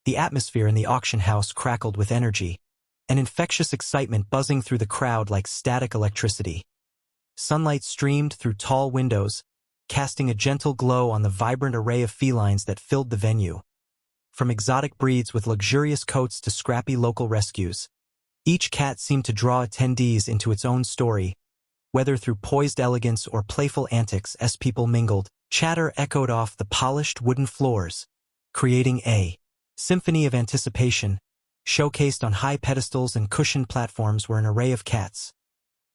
The atmosphere in the auction house crackled with energy, an infectious excitement buzzing through the crowd like static electricity. Sunlight streamed through tall windows, casting a gentle glow on the vibrant array of felines that filled the venue. From exotic breeds with luxurious coats to scrappy local rescues, each cat seemed to draw attendees into its own story, whether through poised elegance or playful antics. As people mingled, chatter echoed off the polished wooden floors, creating a symphony of anticipation. Showcased on high pedestals and cushioned platforms were an array of cats.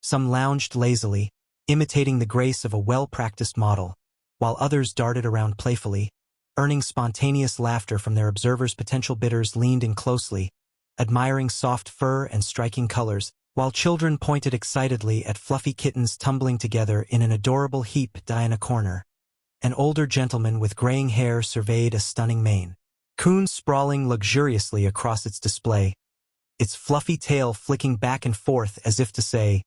Some lounged lazily, imitating the grace of a well-practiced model, while others darted around playfully, earning spontaneous laughter from their observers. Potential bidders leaned in closely, admiring soft fur and striking colors, while children pointed excitedly at fluffy kittens tumbling together in an adorable heap. In a corner, an older gentleman with graying hair surveyed a stunning Maine coon sprawling luxuriously across its display, its fluffy tail flicking back and forth as if to say,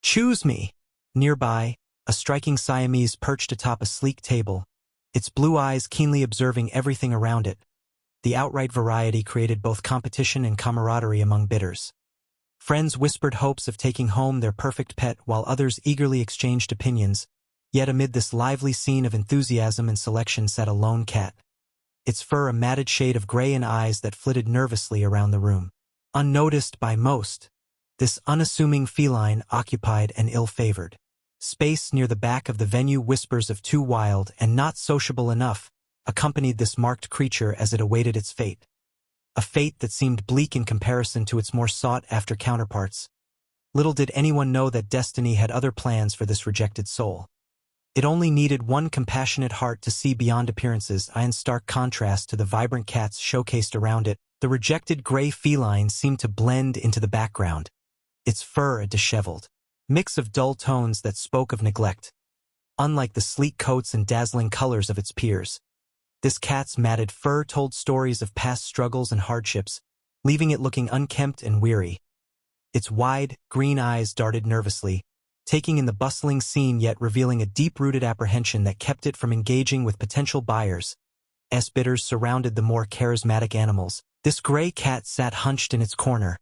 "Choose me." Nearby, a striking Siamese perched atop a sleek table, its blue eyes keenly observing everything around it. The outright variety created both competition and camaraderie among bidders. Friends whispered hopes of taking home their perfect pet while others eagerly exchanged opinions, yet amid this lively scene of enthusiasm and selection sat a lone cat, its fur a matted shade of gray and eyes that flitted nervously around the room. Unnoticed by most, this unassuming feline occupied an ill-favored space near the back of the venue. Whispers of "too wild and not sociable enough" accompanied this marked creature as it awaited its fate. A fate that seemed bleak in comparison to its more sought-after counterparts. Little did anyone know that destiny had other plans for this rejected soul. It only needed one compassionate heart to see beyond appearances. In stark contrast to the vibrant cats showcased around it, the rejected gray feline seemed to blend into the background, its fur a disheveled mix of dull tones that spoke of neglect. Unlike the sleek coats and dazzling colors of its peers, this cat's matted fur told stories of past struggles and hardships, leaving it looking unkempt and weary. Its wide, green eyes darted nervously, taking in the bustling scene yet revealing a deep-rooted apprehension that kept it from engaging with potential buyers. As bidders surrounded the more charismatic animals, this gray cat sat hunched in its corner,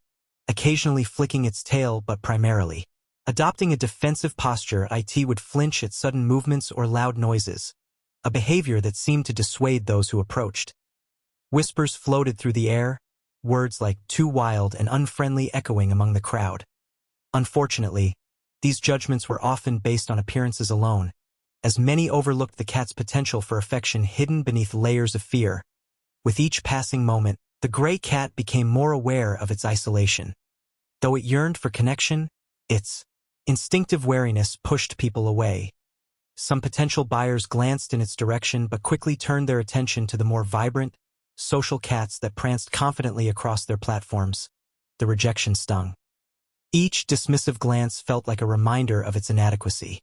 occasionally flicking its tail but primarily adopting a defensive posture. It would flinch at sudden movements or loud noises, a behavior that seemed to dissuade those who approached. Whispers floated through the air, words like "too wild" and "unfriendly" echoing among the crowd. Unfortunately, these judgments were often based on appearances alone, as many overlooked the cat's potential for affection hidden beneath layers of fear. With each passing moment, the gray cat became more aware of its isolation. Though it yearned for connection, its instinctive wariness pushed people away. Some potential buyers glanced in its direction but quickly turned their attention to the more vibrant, social cats that pranced confidently across their platforms. The rejection stung. Each dismissive glance felt like a reminder of its inadequacy.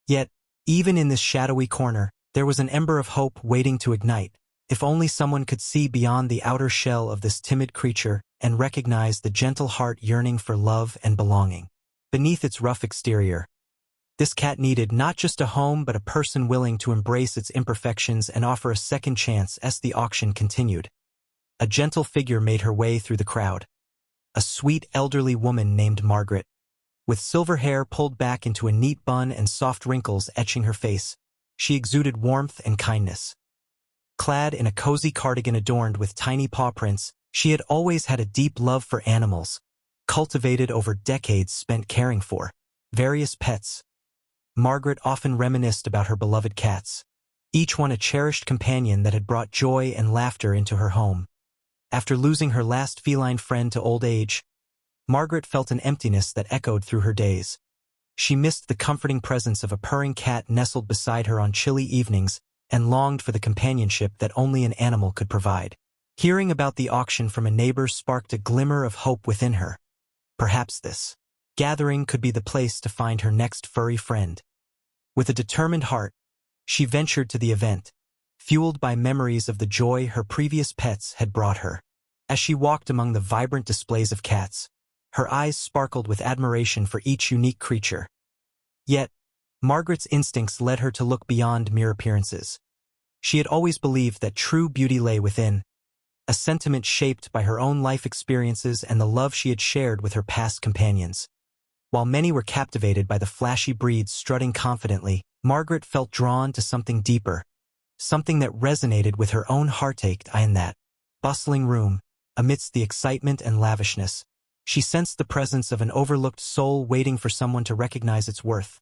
Yet, even in this shadowy corner, there was an ember of hope waiting to ignite. If only someone could see beyond the outer shell of this timid creature and recognize the gentle heart yearning for love and belonging. Beneath its rough exterior, this cat needed not just a home but a person willing to embrace its imperfections and offer a second chance. As the auction continued, a gentle figure made her way through the crowd. A sweet elderly woman named Margaret, with silver hair pulled back into a neat bun and soft wrinkles etching her face. She exuded warmth and kindness. Clad in a cozy cardigan adorned with tiny paw prints, she had always had a deep love for animals, cultivated over decades spent caring for various pets. Margaret often reminisced about her beloved cats, each one a cherished companion that had brought joy and laughter into her home. After losing her last feline friend to old age, Margaret felt an emptiness that echoed through her days. She missed the comforting presence of a purring cat nestled beside her on chilly evenings and longed for the companionship that only an animal could provide. Hearing about the auction from a neighbor sparked a glimmer of hope within her. Perhaps this gathering could be the place to find her next furry friend. With a determined heart, she ventured to the event, fueled by memories of the joy her previous pets had brought her. As she walked among the vibrant displays of cats, her eyes sparkled with admiration for each unique creature. Yet, Margaret's instincts led her to look beyond mere appearances. She had always believed that true beauty lay within, a sentiment shaped by her own life experiences and the love she had shared with her past companions. While many were captivated by the flashy breeds strutting confidently, Margaret felt drawn to something deeper, something that resonated with her own heartache. In that bustling room, amidst the excitement and lavishness, she sensed the presence of an overlooked soul waiting for someone to recognize its worth.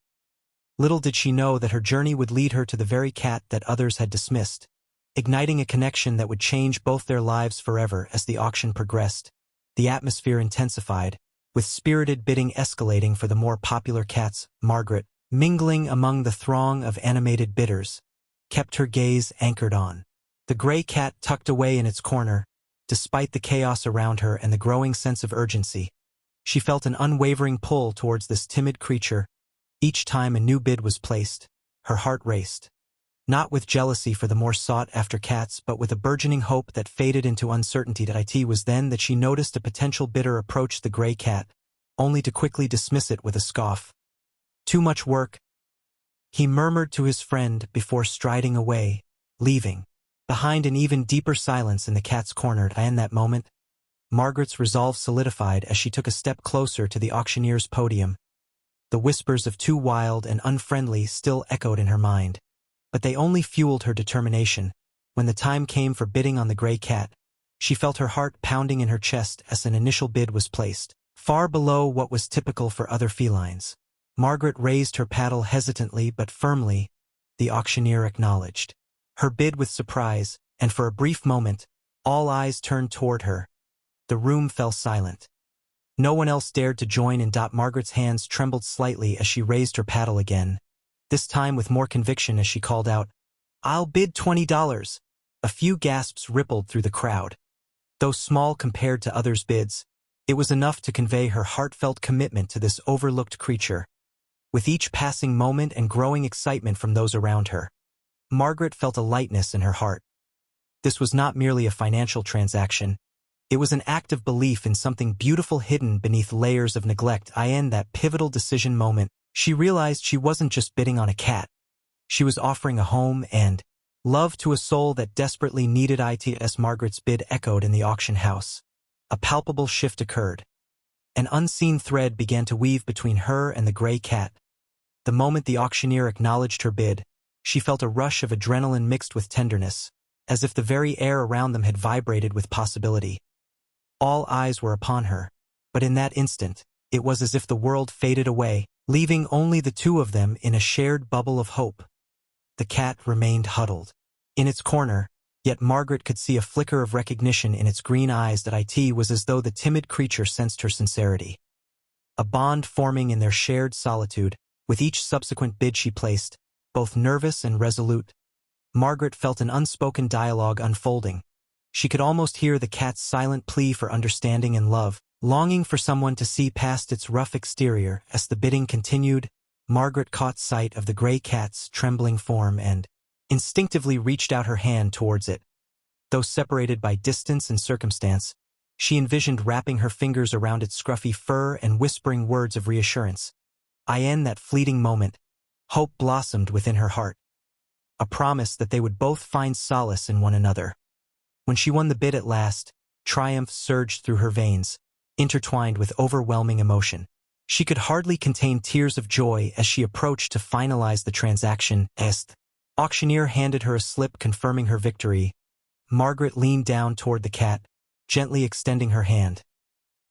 Little did she know that her journey would lead her to the very cat that others had dismissed, igniting a connection that would change both their lives forever. As the auction progressed, the atmosphere intensified, with spirited bidding escalating for the more popular cats. Margaret, mingling among the throng of animated bidders, kept her gaze anchored on the gray cat tucked away in its corner. Despite the chaos around her and the growing sense of urgency, she felt an unwavering pull towards this timid creature. Each time a new bid was placed, her heart raced, not with jealousy for the more sought-after cats but with a burgeoning hope that faded into uncertainty. It was then that she noticed a potential bidder approach the gray cat, only to quickly dismiss it with a scoff. "Too much work," he murmured to his friend before striding away, leaving behind an even deeper silence in the cat's corner. In that moment, Margaret's resolve solidified as she took a step closer to the auctioneer's podium. The whispers of "too wild" and "unfriendly" still echoed in her mind, but they only fueled her determination. When the time came for bidding on the gray cat, she felt her heart pounding in her chest as an initial bid was placed, far below what was typical for other felines. Margaret raised her paddle hesitantly but firmly. The auctioneer acknowledged her bid with surprise, and for a brief moment, all eyes turned toward her. The room fell silent. No one else dared to join in. Margaret's hands trembled slightly as she raised her paddle again, this time with more conviction as she called out, "I'll bid $20. A few gasps rippled through the crowd. Though small compared to others' bids, it was enough to convey her heartfelt commitment to this overlooked creature. With each passing moment and growing excitement from those around her, Margaret felt a lightness in her heart. This was not merely a financial transaction. It was an act of belief in something beautiful hidden beneath layers of neglect. In that pivotal decision moment, she realized she wasn't just bidding on a cat. She was offering a home and love to a soul that desperately needed it. As Margaret's bid echoed in the auction house, a palpable shift occurred. An unseen thread began to weave between her and the gray cat. The moment the auctioneer acknowledged her bid, she felt a rush of adrenaline mixed with tenderness, as if the very air around them had vibrated with possibility. All eyes were upon her, but in that instant, it was as if the world faded away, leaving only the two of them in a shared bubble of hope. The cat remained huddled in its corner, yet Margaret could see a flicker of recognition in its green eyes. It was as though the timid creature sensed her sincerity. A bond forming in their shared solitude. With each subsequent bid she placed, both nervous and resolute, Margaret felt an unspoken dialogue unfolding. She could almost hear the cat's silent plea for understanding and love, longing for someone to see past its rough exterior. As the bidding continued, Margaret caught sight of the gray cat's trembling form and instinctively reached out her hand towards it. Though separated by distance and circumstance, she envisioned wrapping her fingers around its scruffy fur and whispering words of reassurance. In that fleeting moment, hope blossomed within her heart, a promise that they would both find solace in one another. When she won the bid at last, triumph surged through her veins, intertwined with overwhelming emotion. She could hardly contain tears of joy as she approached to finalize the transaction. As the auctioneer handed her a slip confirming her victory, Margaret leaned down toward the cat, gently extending her hand.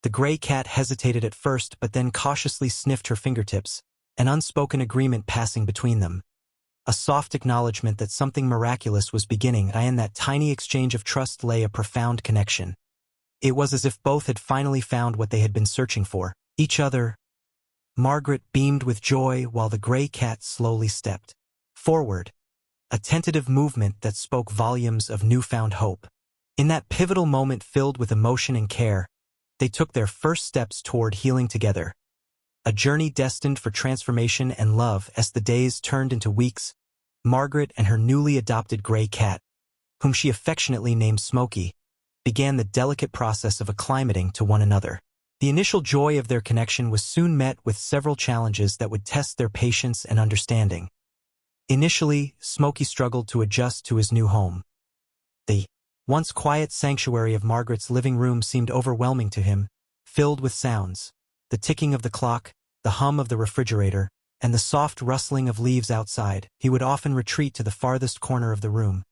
The gray cat hesitated at first but then cautiously sniffed her fingertips, an unspoken agreement passing between them. A soft acknowledgement that something miraculous was beginning. In that tiny exchange of trust lay a profound connection. It was as if both had finally found what they had been searching for, each other. Margaret beamed with joy while the gray cat slowly stepped forward, a tentative movement that spoke volumes of newfound hope. In that pivotal moment filled with emotion and care, they took their first steps toward healing together. A journey destined for transformation and love. As the days turned into weeks, Margaret and her newly adopted gray cat, whom she affectionately named Smokey, began the delicate process of acclimating to one another. The initial joy of their connection was soon met with several challenges that would test their patience and understanding. Initially, Smokey struggled to adjust to his new home. The Once quiet sanctuary of Margaret's living room seemed overwhelming to him, filled with sounds, the ticking of the clock, the hum of the refrigerator, and the soft rustling of leaves outside. He would often retreat to the farthest corner of the room,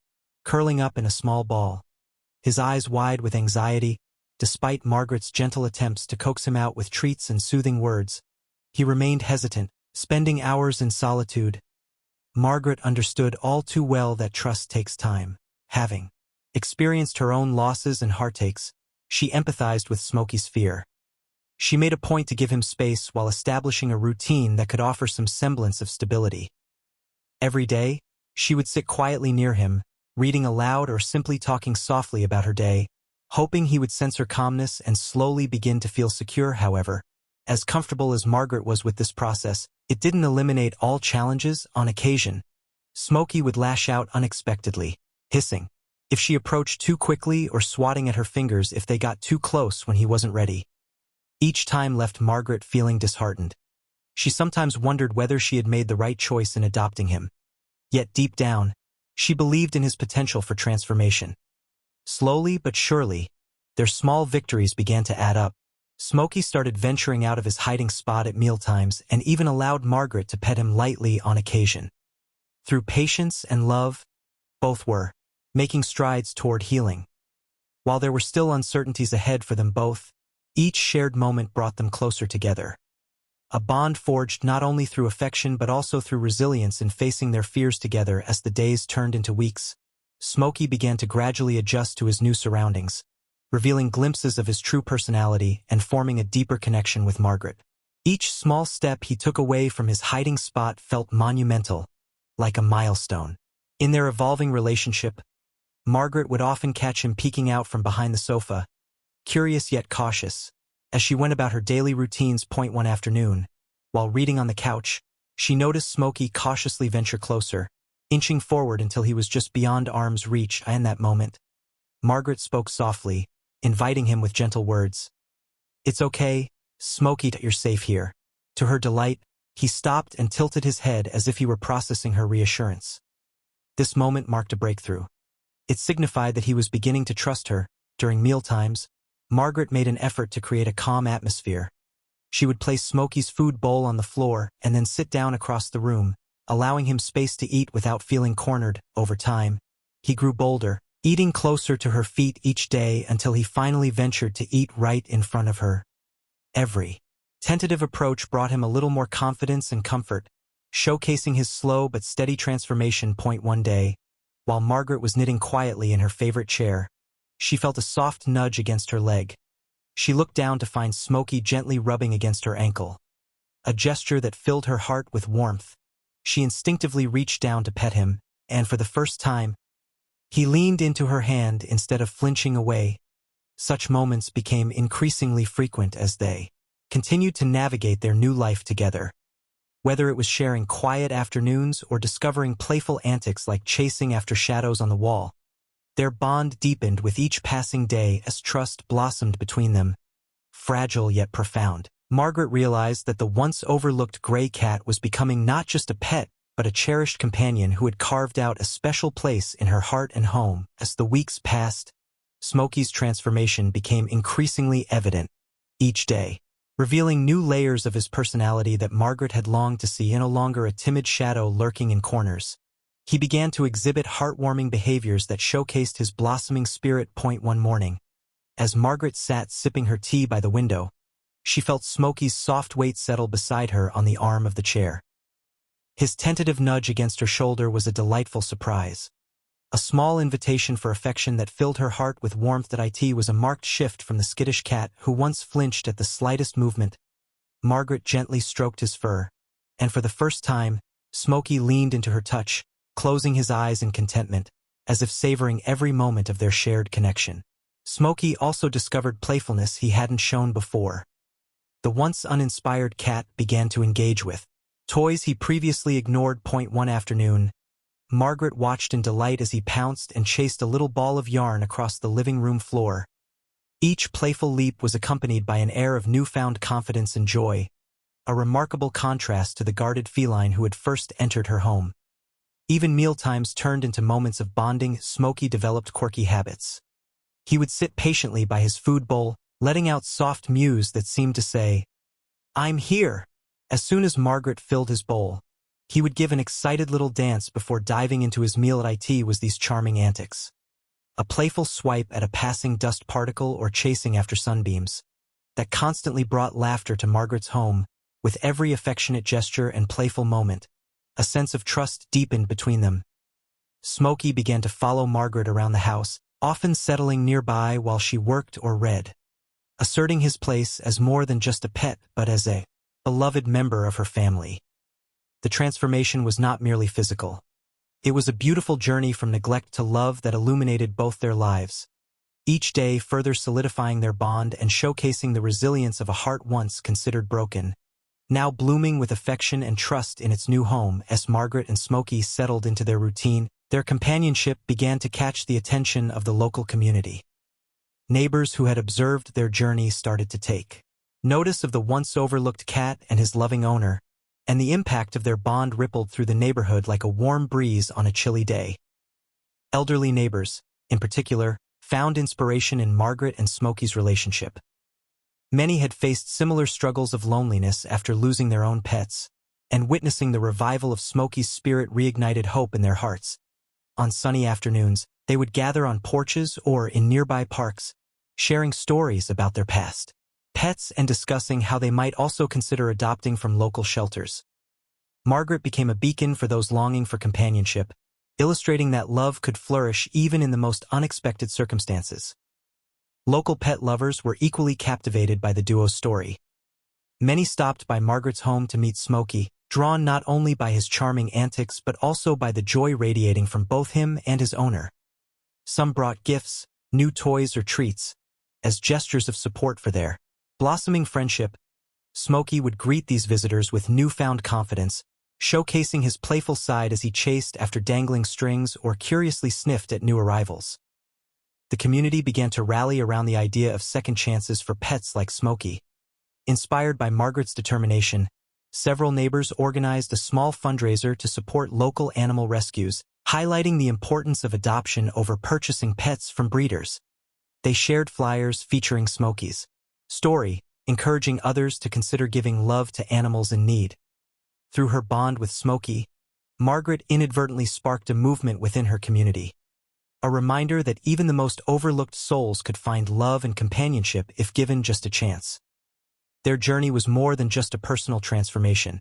curling up in a small ball, his eyes wide with anxiety. Despite Margaret's gentle attempts to coax him out with treats and soothing words, he remained hesitant, spending hours in solitude. Margaret understood all too well that trust takes time. Having experienced her own losses and heartaches, she empathized with Smokey's fear. She made a point to give him space while establishing a routine that could offer some semblance of stability. Every day, she would sit quietly near him, reading aloud or simply talking softly about her day, hoping he would sense her calmness and slowly begin to feel secure. However, as comfortable as Margaret was with this process, it didn't eliminate all challenges. On occasion, Smokey would lash out unexpectedly, hissing if she approached too quickly or swatting at her fingers if they got too close when he wasn't ready. Each time left Margaret feeling disheartened. She sometimes wondered whether she had made the right choice in adopting him. Yet deep down, she believed in his potential for transformation. Slowly but surely, their small victories began to add up. Smokey started venturing out of his hiding spot at mealtimes and even allowed Margaret to pet him lightly on occasion. Through patience and love, both were making strides toward healing. While there were still uncertainties ahead for them both, each shared moment brought them closer together. A bond forged not only through affection but also through resilience in facing their fears together. As the days turned into weeks, Smokey began to gradually adjust to his new surroundings, revealing glimpses of his true personality and forming a deeper connection with Margaret. Each small step he took away from his hiding spot felt monumental, like a milestone. In their evolving relationship, Margaret would often catch him peeking out from behind the sofa, curious yet cautious, as she went about her daily routines. One afternoon, while reading on the couch, she noticed Smokey cautiously venture closer, inching forward until he was just beyond arm's reach. In that moment, Margaret spoke softly, inviting him with gentle words. "It's okay, Smokey, you're safe here." To her delight, he stopped and tilted his head as if he were processing her reassurance. This moment marked a breakthrough. It signified that he was beginning to trust her. During mealtimes, Margaret made an effort to create a calm atmosphere. She would place Smokey's food bowl on the floor and then sit down across the room, allowing him space to eat without feeling cornered. Over time, he grew bolder, eating closer to her feet each day until he finally ventured to eat right in front of her. Every tentative approach brought him a little more confidence and comfort, showcasing his slow but steady transformation. One day, while Margaret was knitting quietly in her favorite chair, she felt a soft nudge against her leg. She looked down to find Smokey gently rubbing against her ankle, a gesture that filled her heart with warmth. She instinctively reached down to pet him, and for the first time, he leaned into her hand instead of flinching away. Such moments became increasingly frequent as they continued to navigate their new life together. Whether it was sharing quiet afternoons or discovering playful antics like chasing after shadows on the wall, their bond deepened with each passing day as trust blossomed between them, fragile yet profound. Margaret realized that the once overlooked gray cat was becoming not just a pet, but a cherished companion who had carved out a special place in her heart and home. As the weeks passed, Smokey's transformation became increasingly evident each day, revealing new layers of his personality that Margaret had longed to see. No longer a timid shadow lurking in corners, he began to exhibit heartwarming behaviors that showcased his blossoming spirit. One morning, as Margaret sat sipping her tea by the window, she felt Smokey's soft weight settle beside her on the arm of the chair. His tentative nudge against her shoulder was a delightful surprise, a small invitation for affection that filled her heart with warmth. It was a marked shift from the skittish cat who once flinched at the slightest movement. Margaret gently stroked his fur, and for the first time, Smokey leaned into her touch, closing his eyes in contentment, as if savoring every moment of their shared connection. Smokey also discovered playfulness he hadn't shown before. The once uninspired cat began to engage with toys he previously ignored. One afternoon, Margaret watched in delight as he pounced and chased a little ball of yarn across the living room floor. Each playful leap was accompanied by an air of newfound confidence and joy, a remarkable contrast to the guarded feline who had first entered her home. Even mealtimes turned into moments of bonding. Smokey developed quirky habits. He would sit patiently by his food bowl, letting out soft mews that seemed to say, "I'm here." As soon as Margaret filled his bowl, he would give an excited little dance before diving into his meal. At it was these charming antics. A playful swipe at a passing dust particle or chasing after sunbeams that constantly brought laughter to Margaret's home. With every affectionate gesture and playful moment, a sense of trust deepened between them. Smokey began to follow Margaret around the house, often settling nearby while she worked or read, asserting his place as more than just a pet but as a beloved member of her family. The transformation was not merely physical. It was a beautiful journey from neglect to love that illuminated both their lives, each day further solidifying their bond and showcasing the resilience of a heart once considered broken, now blooming with affection and trust in its new home. As Margaret and Smokey settled into their routine, their companionship began to catch the attention of the local community. Neighbors who had observed their journey started to take notice of the once overlooked cat and his loving owner, and the impact of their bond rippled through the neighborhood like a warm breeze on a chilly day. Elderly neighbors, in particular, found inspiration in Margaret and Smokey's relationship. Many had faced similar struggles of loneliness after losing their own pets, and witnessing the revival of Smokey's spirit reignited hope in their hearts. On sunny afternoons, they would gather on porches or in nearby parks, sharing stories about their past pets and discussing how they might also consider adopting from local shelters. Margaret became a beacon for those longing for companionship, illustrating that love could flourish even in the most unexpected circumstances. Local pet lovers were equally captivated by the duo's story. Many stopped by Margaret's home to meet Smokey, drawn not only by his charming antics but also by the joy radiating from both him and his owner. Some brought gifts, new toys or treats, as gestures of support for their blossoming friendship. Smokey would greet these visitors with newfound confidence, showcasing his playful side as he chased after dangling strings or curiously sniffed at new arrivals. The community began to rally around the idea of second chances for pets like Smokey. Inspired by Margaret's determination, several neighbors organized a small fundraiser to support local animal rescues, highlighting the importance of adoption over purchasing pets from breeders. They shared flyers featuring Smokey's story, encouraging others to consider giving love to animals in need. Through her bond with Smokey, Margaret inadvertently sparked a movement within her community. A reminder that even the most overlooked souls could find love and companionship if given just a chance. Their journey was more than just a personal transformation.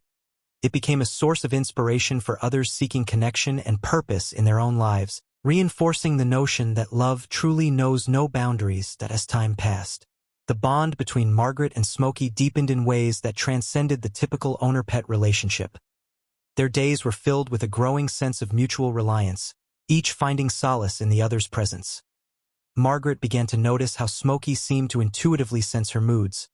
It became a source of inspiration for others seeking connection and purpose in their own lives, reinforcing the notion that love truly knows no boundaries. That as time passed, the bond between Margaret and Smokey deepened in ways that transcended the typical owner-pet relationship. Their days were filled with a growing sense of mutual reliance, each finding solace in the other's presence. Margaret began to notice how Smokey seemed to intuitively sense her moods.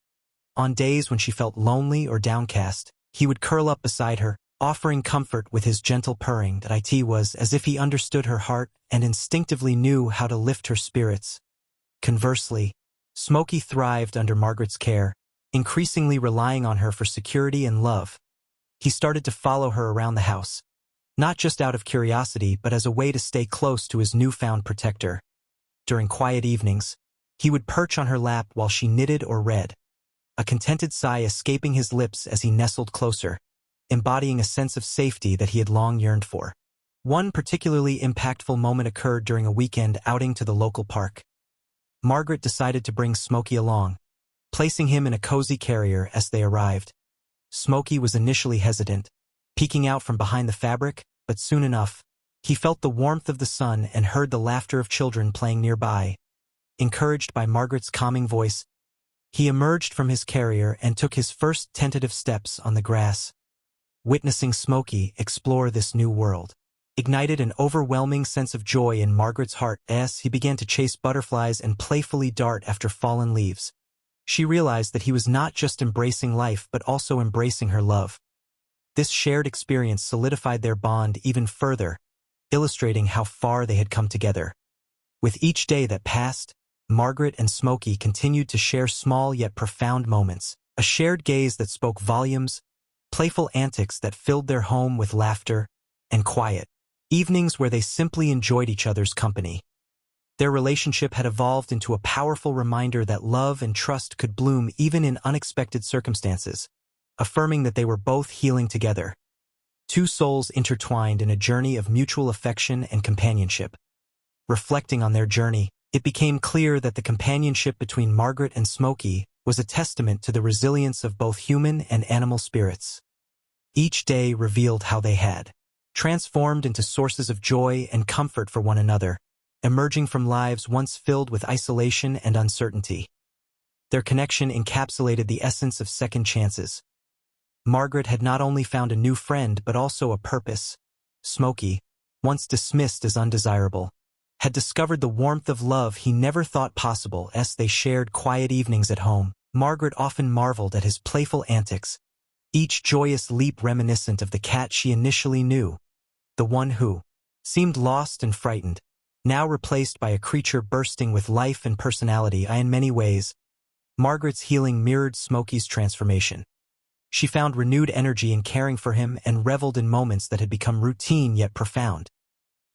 On days when she felt lonely or downcast, he would curl up beside her, offering comfort with his gentle purring. That it was as if he understood her heart and instinctively knew how to lift her spirits. Conversely, Smokey thrived under Margaret's care, increasingly relying on her for security and love. He started to follow her around the house, not just out of curiosity but as a way to stay close to his newfound protector. During quiet evenings, he would perch on her lap while she knitted or read, a contented sigh escaping his lips as he nestled closer, embodying a sense of safety that he had long yearned for. One particularly impactful moment occurred during a weekend outing to the local park. Margaret decided to bring Smokey along, placing him in a cozy carrier as they arrived. Smokey was initially hesitant, peeking out from behind the fabric, but soon enough, he felt the warmth of the sun and heard the laughter of children playing nearby. Encouraged by Margaret's calming voice, he emerged from his carrier and took his first tentative steps on the grass. Witnessing Smokey explore this new world ignited an overwhelming sense of joy in Margaret's heart as he began to chase butterflies and playfully dart after fallen leaves. She realized that he was not just embracing life but also embracing her love. This shared experience solidified their bond even further, illustrating how far they had come together. With each day that passed, Margaret and Smokey continued to share small yet profound moments, a shared gaze that spoke volumes, playful antics that filled their home with laughter, and quiet evenings where they simply enjoyed each other's company. Their relationship had evolved into a powerful reminder that love and trust could bloom even in unexpected circumstances, affirming that they were both healing together. Two souls intertwined in a journey of mutual affection and companionship. Reflecting on their journey, it became clear that the companionship between Margaret and Smokey was a testament to the resilience of both human and animal spirits. Each day revealed how they had transformed into sources of joy and comfort for one another, emerging from lives once filled with isolation and uncertainty. Their connection encapsulated the essence of second chances. Margaret had not only found a new friend but also a purpose. Smokey, once dismissed as undesirable, had discovered the warmth of love he never thought possible as they shared quiet evenings at home. Margaret often marveled at his playful antics, each joyous leap reminiscent of the cat she initially knew, the one who seemed lost and frightened, now replaced by a creature bursting with life and personality. In many ways, Margaret's healing mirrored Smokey's transformation. She found renewed energy in caring for him and reveled in moments that had become routine yet profound.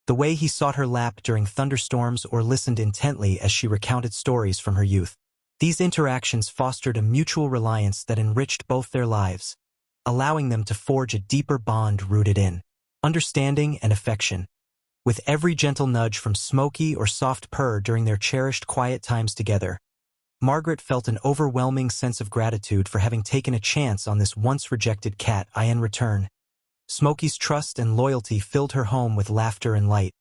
The way he sought her lap during thunderstorms or listened intently as she recounted stories from her youth. These interactions fostered a mutual reliance that enriched both their lives, allowing them to forge a deeper bond rooted in understanding and affection. With every gentle nudge from Smokey or soft purr during their cherished quiet times together, Margaret felt an overwhelming sense of gratitude for having taken a chance on this once-rejected cat. In return, Smokey's trust and loyalty filled her home with laughter and light,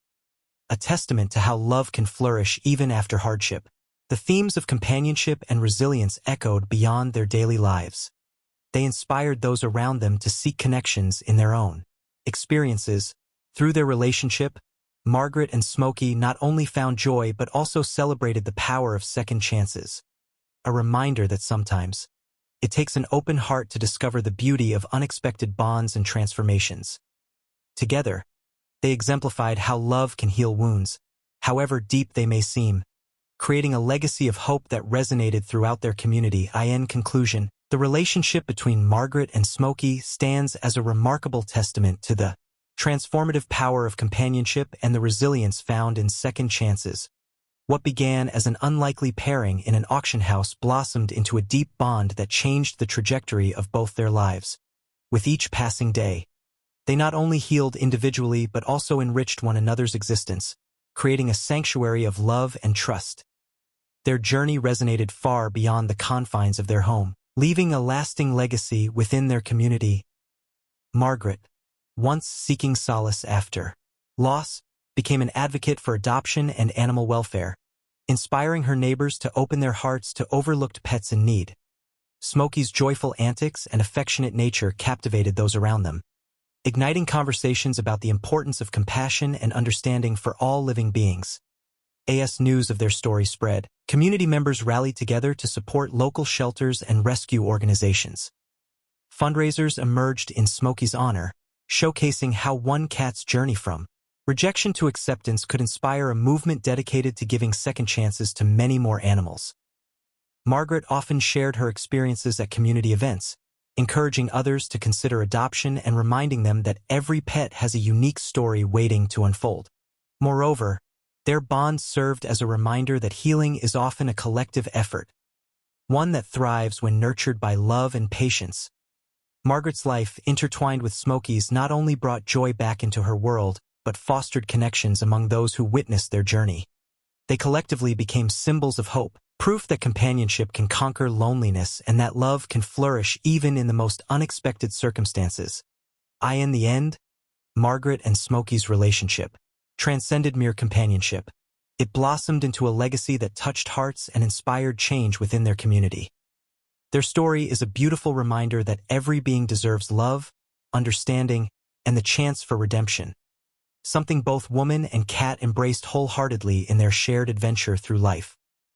a testament to how love can flourish even after hardship. The themes of companionship and resilience echoed beyond their daily lives. They inspired those around them to seek connections in their own experiences. Through their relationship, Margaret and Smokey not only found joy but also celebrated the power of second chances, a reminder that sometimes it takes an open heart to discover the beauty of unexpected bonds and transformations. Together, they exemplified how love can heal wounds, however deep they may seem, creating a legacy of hope that resonated throughout their community. In conclusion, the relationship between Margaret and Smokey stands as a remarkable testament to the transformative power of companionship and the resilience found in second chances. What began as an unlikely pairing in an auction house blossomed into a deep bond that changed the trajectory of both their lives. With each passing day, they not only healed individually but also enriched one another's existence, creating a sanctuary of love and trust. Their journey resonated far beyond the confines of their home, leaving a lasting legacy within their community. Margaret, once seeking solace after loss, became an advocate for adoption and animal welfare, inspiring her neighbors to open their hearts to overlooked pets in need. Smokey's joyful antics and affectionate nature captivated those around them, igniting conversations about the importance of compassion and understanding for all living beings. As news of their story spread, community members rallied together to support local shelters and rescue organizations. Fundraisers emerged in Smokey's honor, showcasing how one cat's journey from rejection to acceptance could inspire a movement dedicated to giving second chances to many more animals. Margaret often shared her experiences at community events, encouraging others to consider adoption and reminding them that every pet has a unique story waiting to unfold. Moreover, their bond served as a reminder that healing is often a collective effort, one that thrives when nurtured by love and patience. Margaret's life, intertwined with Smokey's, not only brought joy back into her world, but fostered connections among those who witnessed their journey. They collectively became symbols of hope, proof that companionship can conquer loneliness and that love can flourish even in the most unexpected circumstances. In the end, Margaret and Smokey's relationship transcended mere companionship. It blossomed into a legacy that touched hearts and inspired change within their community. Their story is a beautiful reminder that every being deserves love, understanding, and the chance for redemption, something both woman and cat embraced wholeheartedly in their shared adventure through life.